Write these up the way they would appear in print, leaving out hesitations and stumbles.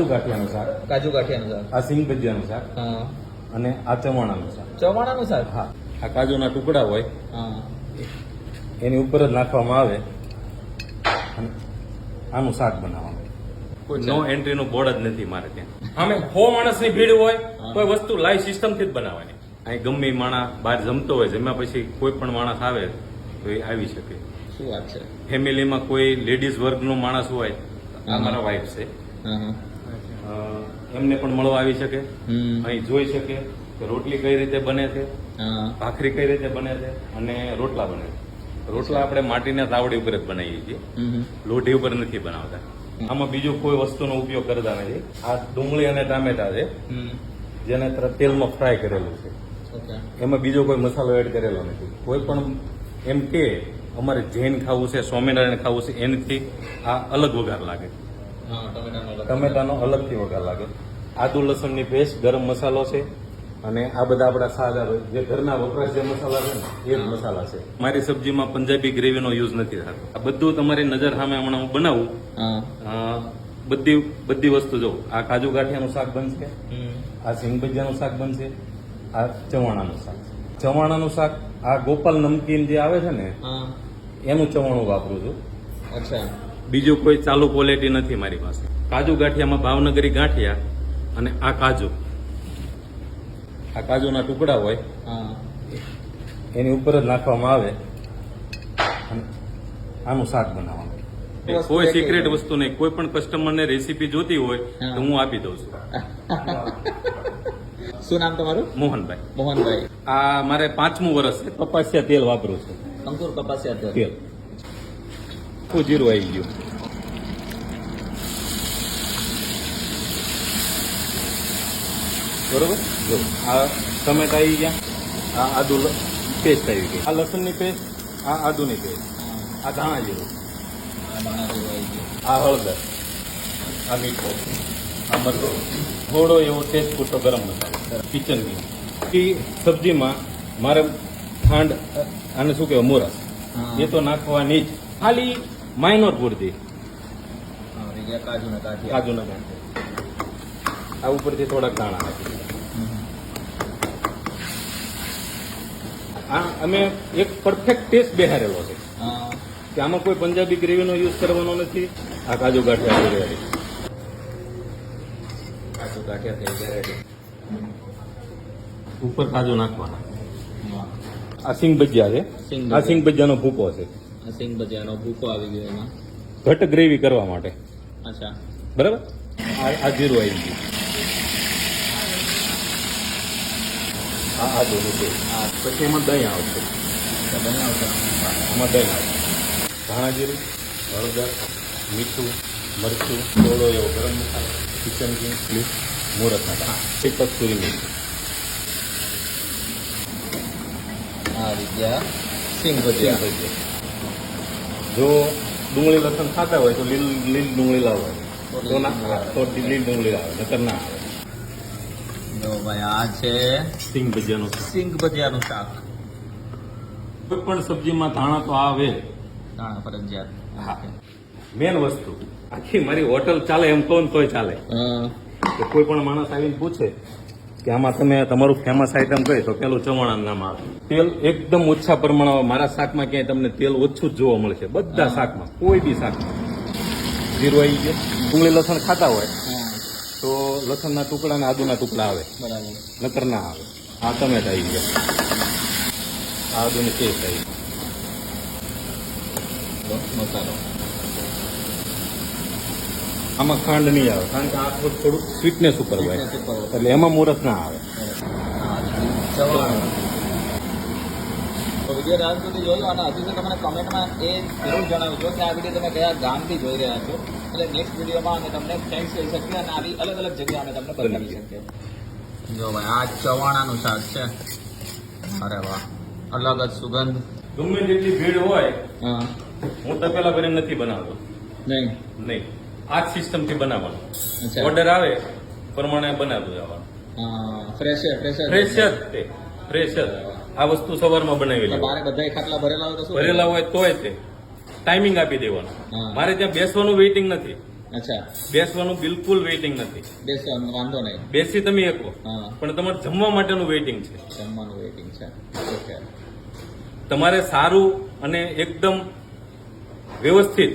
કાજુ ગાંઠિયાનું શાક, કાજુ ગાંઠિયાનું શાક, આ સિંગ ભજીયાનું શાક હા, અને આ ચવાણાનું શાક. ચવાણાનું શાક, હા, આ કાજુના ટુકડા હોય હા, એની ઉપર જ નાખવામાં આવે અને આનું શાક બનાવવાનું. કોઈ નો એન્ટ્રીનું બોર્ડ જ નથી મારે ત્યાં. અમે 100 માણસની ભીડ હોય કોઈ વસ્તુ લાઈવ સિસ્ટમથી જ બનાવવાની. અહીં ગમે એ માણસ બહાર જમતો હોય, જમ્યા પછી કોઈ પણ માણસ આવે તો એ આવી શકે. શું વાત છે. ફેમિલીમાં કોઈ લેડીઝ વર્ગનો માણસ હોય, આ મારા વાઈફ છે, હા, એમને પણ મળવા આવી શકે. હમ, અહીં જોઈ શકે કે રોટલી કઈ રીતે બને છે, હા, ભાખરી કઈ રીતે બને છે અને રોટલા બને છે. રોટલા આપણે માટીના તાવડી ઉપર જ બનાવીએ છીએ, હમ, લોઢી ઉપર નથી બનાવતા. આમાં બીજો કોઈ વસ્તુનો ઉપયોગ કરતા નથી. આ ડુંગળી અને ટામેટા છે હમ, જેને તેલમાં ફ્રાય કરેલું છે. ઓકે, એમાં બીજો કોઈ મસાલો એડ કરેલો નથી. કોઈ પણ એમ કે અમારે જૈન ખાવું છે, સ્વામિનારાયણ ખાવું છે, એનાથી આ અલગ વઘાર લાગે. હા, ટમેટાનો અલગથી વઘાર લાગે. આદુ લસણની પેસ્ટ, ગરમ મસાલો છે અને આ બધા આપણા સાદા જે ઘરના વપરાશ જે મસાલા છે ને એ જ મસાલા છે. મારી સબ્જીમાં પંજાબી ગ્રેવીનો યુઝ નથી થતો. આ બધું તમારી નજર સામે હમણાં હું બનાવું. હા, બધી વસ્તુ જો, આ કાજુ ગાંઠિયાનું શાક બનશે, હમ, આ સિંગ ભજીયાનું શાક બનશે, આ ચવાણાનું શાક. ચવાણાનું શાક આ ગોપાલ નમકીન જે આવે છે ને હા, એનું ચવાણું વાપરું છું. અચ્છા, બીજું કોઈ ચાલુ ક્વોલિટી નથી મારી પાસે. કાજુ ગાંઠિયામાં ભાવનગરી ગાંઠિયા અને આ કાજુના ટુકડા હોય હા, એની ઉપર જ નાખવામાં આવે અને આનું શાક બનાવવાનું. કોઈ સિક્રેટ વસ્તુ નહીં. કોઈ પણ કસ્ટમરને રેસીપી જોતી હોય તો હું આપી દઉં છું. શું નામ તમારું. મોહનભાઈ. મોહનભાઈ. આ મારે 5મું વર્ષ છે. કપાસિયા તેલ વાપરું છું. અંકુર કપાસિયા તેલ આખું જીરું આવી ગયું. બરોબર. જો આ ટમેટા આવી ગયા, આ આદુ પેસ્ટ આવી ગઈ, આ લસણની પેસ્ટ, આ આદુની પેસ્ટ, આ ધાણા જીરું, આ હળદર, આ મીઠો, આ મરચો, થોડો એવો ટેસ્ટ પૂરતો ગરમ મસાલો, કિચન કિંગ. સબ્જીમાં મારે ખાંડ, આને શું કહેવાય, મોરસ, એ તો નાખવાની જ, ખાલી માઇનોર પૂરતી. કાજુના ગાંઠિયા, આ ઉપરથી થોડાક દાણા નાખી. આ અમે એક પરફેક્ટ ટેસ્ટ બેહારેલો છે કે આમાં કોઈ પંજાબી ગ્રેવીનો યુઝ કરવાનો નથી. આ કાજુ ગાંઠિયા રેડી. કાજુ ગાંઠિયા થઈ ગયા રેડી. ઉપર કાજુ નાખવાના. આ સિંગ ભજીયા છે. આ સિંગ ભજીયાનો ભૂકો છે. સિંગ ભજીયાનો ભૂકો આવી ગયો એમાં, ઘટ ગ્રેવી કરવા માટે. અચ્છા, બરાબર. આ જીરું આવી ગયું. આ આદુનું છે. પછી એમાં દહીં આવશે. આમાં દહીં આવશે. ધાણા જીરું, હળદર, મીઠું, મરચું, થોડો એવો ગરમ મસાલો, કિચન કિંગ, મોરસના દાણા, એક કસ્તુરી મેથી. આ રીતે સિંગ ભજીયા. જો ડુંગળી લસણ ખાતા હોય તો લીલ ડુંગળી લાવવા, તો લીલ ડુંગળી લાવે, નકર ના આવે. જો ભાઈ, આ છે સિંગ ભજીયાનું શાક. સિંગ ભજીયાનું શાક. કોઈ પણ સબ્જીમાં ધાણા તો આવે. હા, ફરજિયાત. હા, મેન વસ્તુ. આખી મારી હોટલ ચાલે એમ કહો ને તોય ચાલે. કે કોઈ પણ માણસ આવીને પૂછે કે આમાં તમે તમારું ફેમસ આઈટમ કઈ, તો પેલું ચવાણાનું નામ આવે. તેલ એકદમ ઓછા પ્રમાણમાં. મારા શાકમાં ક્યાંય તમને તેલ ઓછું જ જોવા મળશે, બધા શાકમાં, કોઈ બી શાકમાં. જીરું આવી ગયું. ડુંગળી લસણ ખાતા હોય તો લસણના ટુકડા અને આદુના ટુકડા આવે, બરાબર, નકર ના આવે. આ ટમેટા આવી ગયા, આ આદુની પેસ્ટ આવી ગઈ, મસાલો. આમાં ખાંડ નહીં આવે કારણ કે આ થોડુંક સ્વીટનેસ ઉપર હોય, એટલે એમાં મોરસ ના આવે. તો વિડીયો રાત સુધી જોયો અને હજુ તો તમને કમેન્ટમાં એ જરૂર જણાવજો કે આ વિડીયો તમે કયા ગામથી જોઈ રહ્યા છો, એટલે નેક્સ્ટ વિડીયોમાં અમે તમને થેન્ક્સ કહી શકીએ અને આવી અલગ અલગ જગ્યા અમે તમને બતાવી શકીએ. જો ભાઈ, આ ચવાણાનું શાક છે. અરે વાહ, અલગ જ સુગંધ. ગમે જેટલી ભીડ હોય, હા, હું તપેલા ભરીને નથી બનાવતો. નહીં, આ જ સિસ્ટમથી બનાવવાનું. ઓર્ડર આવે પ્રમાણે બનાવતું જવાનું. ફ્રેશ જ આ વસ્તુ સવારમાં બનાવેલી. મારે બધા ખાટલા ભરેલા હોય તો ભરેલા હોય તોય તે ટાઈમિંગ આપી દેવાનું. મારે ત્યાં બેસવાનું વેઇટિંગ નથી. અચ્છા, બેસવાનું બિલકુલ વેઇટિંગ નથી. બેસો વાંધો નહીં. બેસી તમે શકો, હા, પણ તમારે જમવા માટેનું વેઇટિંગ છે. જમવાનું વેઇટિંગ છે. ઓકે. તમારે સારું અને એકદમ વ્યવસ્થિત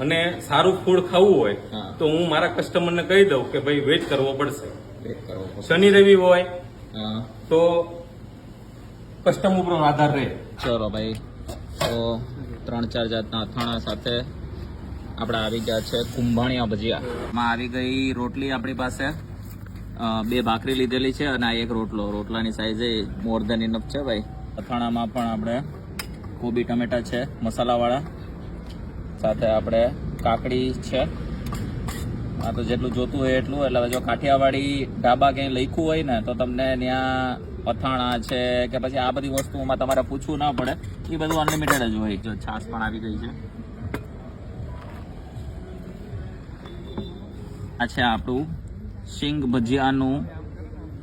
અને સારું ફૂડ ખાવું હોય હા. તો હું મારા કસ્ટમરને કહી દઉં કે ભાઈ વેઇટ કરવો પડશે. વેઇટ કરવો પડશે. શનિ રવિ હોય હા, તો કસ્ટમ ઉપર આધાર રહે. ચલો ભાઈ, તો 3-4 જાતના અથાણા સાથે આપણે આવી ગયા છે કુંભાણિયા ભજીયા. માં આવી ગઈ રોટલી આપણી પાસે, 2 ભાખરી લીધેલી છે અને આ એક રોટલો. રોટલાની સાઈઝ મોર ધેન ઇનફ છે ભાઈ. અથાણામાં પણ આપણે કોબી ટમેટા છે મસાલાવાળા, સાથે આપણે કાકડી છે. આ તો જેટલું જોતું હોય એટલું. એટલે જો કાઠિયાવાડી ઢાબા ક્યાંય લખ્યું હોય ને તો તમને ત્યાં અથાણા છે કે પછી આ બધી વસ્તુઓમાં તમારે પૂછવું ના પડે, એ બધું અનલિમિટેડ જ હોય. જો છાશ પણ આવી ગઈ છે. આ છે આપણું સિંગ ભજીયાનું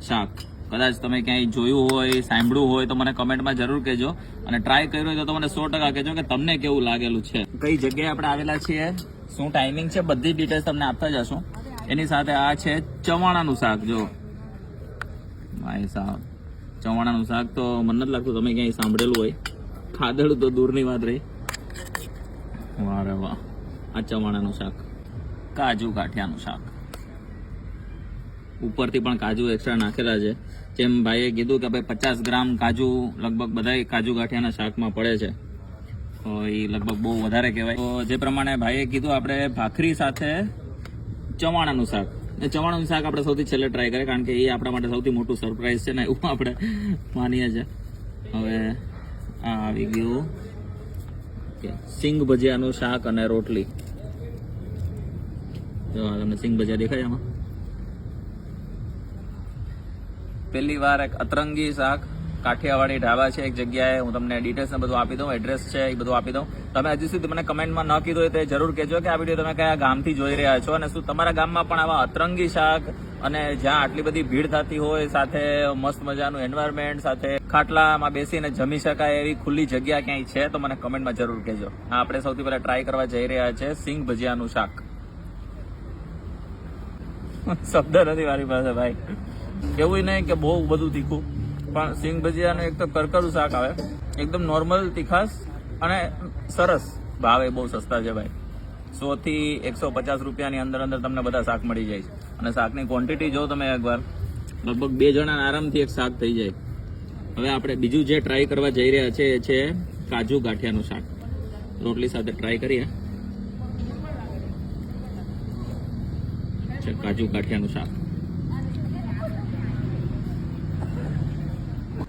શાક. કદાચ તમે ક્યાંય જોયું હોય, સાંભળ્યું હોય તો મને કમેન્ટમાં જરૂર કહેજો, અને ટ્રાય કર્યું હોય તો તમને 100% કહેજો કે તમને કેવું લાગેલું છે. કઈ જગ્યાએ આપણે આવેલા છીએ, શું ટાઈમિંગ છે, બધી ડિટેલ્સ તમને આપતા જશું. એની સાથે આ છે ચવાણાનું શાક. જો ભાઈ સાહેબ, ચવાણાનું શાક તો મને નથી લાગતું તમે ક્યાંય સાંભળેલું હોય. ખાધેલું તો દૂરની વાત રહી. વાહ રે વાહ. આ ચવાણાનું શાક, કાજુ ગાંઠિયાનું શાક. ઉપરથી પણ કાજુ એક્સ્ટ્રા નાખેલા છે. જેમ ભાઈએ કીધું કે ભાઈ 50 ગ્રામ કાજુ લગભગ બધા કાજુ ગાંઠિયાના શાકમાં પડે છે, તો એ લગભગ બહુ વધારે કહેવાય. તો જે પ્રમાણે ભાઈએ કીધું, આપણે ભાખરી સાથે ચવાણાનું શાક. ચવાણાનું શાક આપણે સૌથી છેલ્લે ટ્રાય કરીએ, કારણ કે એ આપણા માટે સૌથી મોટું સરપ્રાઈઝ છે ને, એવું આપણે માનીએ છીએ. હવે આ આવી ગયું સિંગ ભજીયાનું શાક અને રોટલી. જો તમને સિંગ ભજીયા દેખાય આમાં. પહેલી વાર એક અતરંગી શાક કાઠિયાવાડી ઢાબા છે એક જગ્યાએ. હું તમને ડિટેલ્સ ને બધું આપી દઉં, એડ્રેસ છે એ બધું આપી દઉં. તમે હજી સુધી મને કમેન્ટમાં ન કીધું હોય તો જરૂર કહેજો કે આ વિડીયો તમે કયા ગામથી જોઈ રહ્યા છો, અને શું તમારા ગામમાં પણ આવા અતરંગી શાક અને જ્યાં આટલી બધી ભીડ થતી હોય, સાથે મસ્ત મજાનું એન્વાયરમેન્ટ, સાથે ખાટલામાં બેસીને જમી શકાય એવી ખુલ્લી જગ્યા ક્યાંય છે તો મને કમેન્ટમાં જરૂર કહેજો. હા, આપણે સૌથી પહેલા ટ્રાય કરવા જઈ રહ્યા છે સિંગ ભજીયાનું શાક. શબ્દ નથી મારી પાસે ભાઈ. એવું નહીં કે બહુ બધું તીખું, પણ સિંગ ભજીયાનું એક તો કરકરું શાક આવે, એકદમ નોર્મલ તીખાશ અને સરસ ભાવે. બહુ સસ્તા છે ભાઈ. 100 થી 150 રૂપિયાની અંદર તમને બધા શાક મળી જાય છે. અને શાકની ક્વોન્ટિટી જો તમે એકવાર, લગભગ 2 જણાના આરામથી એક શાક થઈ જાય. હવે આપણે બીજું જે ટ્રાય કરવા જઈ રહ્યા છે એ છે કાજુ ગાંઠિયાનું શાક. રોટલી સાથે ટ્રાય કરીએ. કાજુ ગાંઠિયાનું શાક,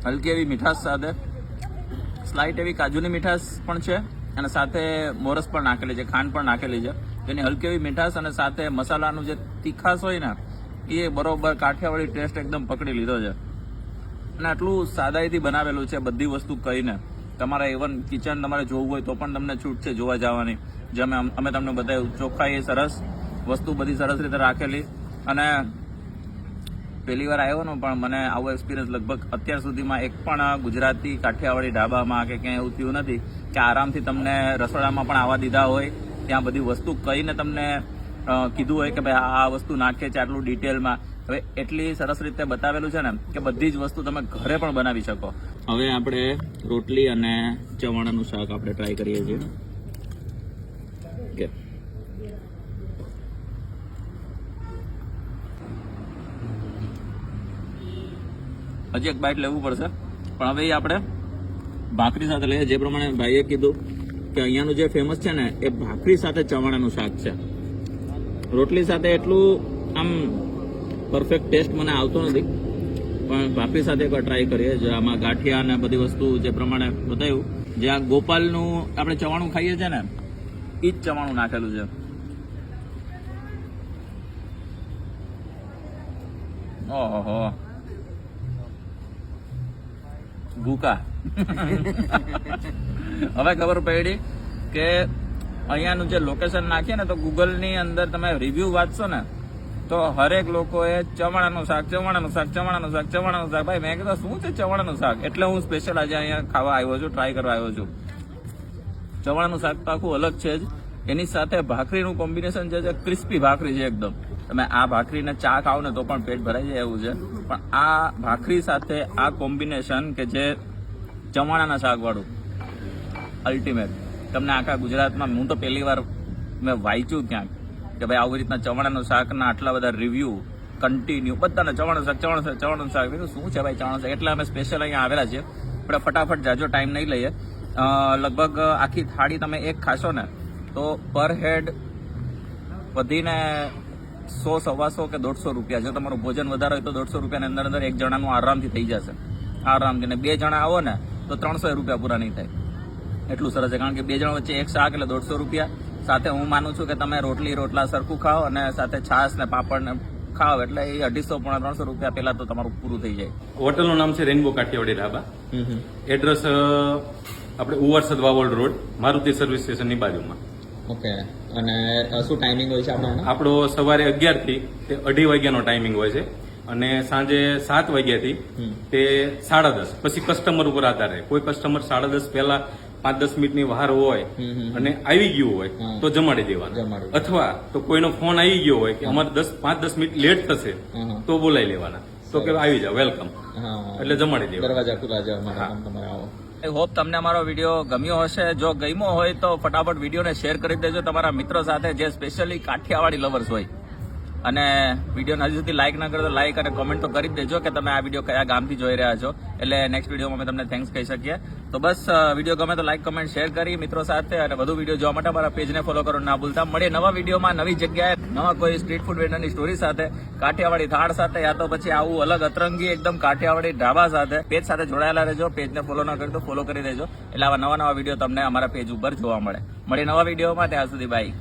હલકી એવી મીઠાશ સાથે, સ્લાઇટ એવી કાજુની મીઠાશ પણ છે, અને સાથે મોરસ પણ નાખેલી છે, ખાંડ પણ નાખેલી છે. તેની હલકી એવી મીઠાશ અને સાથે મસાલાનું જે તીખાશ હોય ને, એ બરોબર કાઠિયાવાડી ટેસ્ટ એકદમ પકડી લીધો છે. અને આટલું સાદાઈથી બનાવેલું છે, બધી વસ્તુ કહીને. તમારે ઇવન કિચન તમારે જોવું હોય તો પણ તમને છૂટ છે જોવા જવાની. જેમ અમે તમને બતાવ્યું, ચોખ્ખાઈ સરસ, વસ્તુ બધી સરસ રીતે રાખેલી. અને પહેલી વાર આવ્યો ને, પણ મને આવો એક્સપિરિયન્સ લગભગ અત્યાર સુધીમાં એક પણ ગુજરાતી કાઠિયાવાડી ઢાબામાં કે ક્યાંય એવું થયું નથી કે આરામથી તમને રસોડામાં પણ આવવા દીધા હોય, ત્યાં બધી વસ્તુ કહીને તમને કીધું હોય કે ભાઈ આ વસ્તુ નાખે છે આટલું ડિટેલમાં. હવે એટલી સરસ રીતે બતાવેલું છે ને કે બધી જ વસ્તુ તમે ઘરે પણ બનાવી શકો. હવે આપણે રોટલી અને ચવાણાનું શાક આપણે ટ્રાય કરીએ છીએ. ઓકે, હજી એક બાઈટ લેવું પડશે, પણ હવે આપણે ભાખરી સાથે લઈએ. જે પ્રમાણે ભાઈએ કીધું કે અહીંયાનું જે ફેમસ છે ને એ ભાખરી સાથે ચવાણાનું શાક છે. રોટલી સાથે એટલું આમ પરફેક્ટ ટેસ્ટ મને આવતો નથી, પણ ભાખરી સાથે એકવાર ટ્રાય કરીએ. જે આમાં ગાંઠિયા અને બધી વસ્તુ જે પ્રમાણે બતાવ્યું, જે આ ગોપાલનું આપણે ચવાણું ખાઈએ છીએ ને એ જ ચવાણું નાખેલું છે. ઓહો, ભૂકા. હવે ખબર પડી કે અહીંયાનું જે લોકેશન નાખીએ ને, તો ગૂગલની અંદર તમે રિવ્યુ વાંચશો ને તો હરેક લોકોએ ચવાણાનું શાક, ચવાણાનું શાક, ચવાણાનું શાક, ચવાણાનું શાક. ભાઈ મેં કીધું શું છે ચવાણાનું શાક? એટલે હું સ્પેશિયલ આજે અહીંયા ખાવા આવ્યો છું, ટ્રાય કરવા આવ્યો છું. ચવાણાનું શાક તો આખું અલગ છે જ, એની સાથે ભાખરીનું કોમ્બિનેશન જે છે ક્રિસ્પી ભાખરી છે એકદમ. તમે આ ભાખરીને ચા ખાઓ ને તો પણ પેટ ભરાઈ જાય એવું છે. પણ આ ભાખરી સાથે આ કોમ્બિનેશન કે જે ચવાણાના શાકવાળું અલ્ટિમેટ. તમને આખા ગુજરાતમાં હું તો પહેલી વાર મેં વાંચ્યું ક્યાંક કે ભાઈ આવી રીતના ચવાણાનું શાકના આટલા બધા રિવ્યૂ કન્ટિન્યુ બધાને ચવાણું શાક શું છે ભાઈ ચવાણું શાક. એટલે અમે સ્પેશિયલ અહીંયા આવેલા છીએ. આપણે ફટાફટ જાજો ટાઈમ નહીં લઈએ. લગભગ આખી થાળી તમે એક ખાશો ને તો પર હેડ વધીને 100-125 કે 150 રૂપિયા. જો તમારું ભોજન વધારે હોય તો 150 રૂપિયાની અંદર એક જણાનું આરામથી થઈ જશે. આરામથી. ને 2 જણા આવો ને તો 300 રૂપિયા પૂરા નહીં થાય. એટલું સરસ છે. કારણ કે 2 જણા વચ્ચે એક શાક એટલે 150 રૂપિયા. સાથે હું માનું છું કે તમે રોટલા સરખું ખાઓ અને સાથે છાશ ને પાપડ ને ખાઓ એટલે એ 250-300 રૂપિયા પહેલા તો તમારું પૂરું થઈ જાય. હોટલનું નામ છે રેનબો કાઠિયાવાડી ઢાબા. એડ્રેસ આપણે ઉવારસદ વાવોડ રોડ, મારુતિ સર્વિસ સ્ટેશનની બાજુમાં. ઓકે. અને શું ટાઈમિંગ હોય છે આપણો સવારે 11 થી તે 2:30 વાગ્યાનો ટાઈમિંગ હોય છે અને સાંજે 7 વાગ્યાથી તે 10:30. પછી કસ્ટમર ઉપર આધાર રહે. કોઈ કસ્ટમર 10:30 પહેલા 5-10 મિનિટની વાર હોય અને આવી ગયું હોય તો જમાડી દેવાના. અથવા તો કોઈનો ફોન આવી ગયો હોય કે અમારે 5-10 મિનિટ લેટ થશે તો બોલાવી લેવાના. તો કે આવી જાવ, વેલકમ, એટલે જમાડી દેવાના. દરવાજા ખુલ્લા છે તમારે આવો. આઈ હોપ તમને અમારો વિડીયો ગમ્યો હશે. જો ગમ્યો હોય તો ફટાફટ વિડીયોને શેર કરી દેજો તમારા મિત્રો સાથે જે સ્પેશિયલી કાઠિયાવાડી લવર્સ હોય. અને વિડીયોને હજી સુધી લાઇક ના કરો તો લાઇક અને કોમેન્ટ તો કરી જ દેજો કે તમે આ વિડીયો કયા ગામથી જોઈ રહ્યા છો. એટલે નેક્સ્ટ વિડીયોમાં અમે તમને થેન્ક્સ કહી શકીએ. તો બસ વિડીયો ગમે તો લાઇક કમેન્ટ શેર કરી મિત્રો સાથે અને વધુ વિડીયો જોવા માટે અમારા પેજને ફોલો કરો ના ભૂલતા. મળીએ નવા વિડીયોમાં નવી જગ્યાએ નવા કોઈ સ્ટ્રીટ ફૂડ વેન્ડરની સ્ટોરી સાથે, કાઠિયાવાડી થાળ સાથે, યા તો પછી આવું અલગ અતરંગી એકદમ કાઠિયાવાડી ઢાબા સાથે. પેજ સાથે જોડાયેલા રહેજો. પેજને ફોલો ના કરી તો ફોલો કરી દેજો. એટલે આવા નવા વિડીયો તમને અમારા પેજ ઉપર જોવા મળે. મળીએ નવા વિડીયોમાં. ત્યાં સુધી બાય.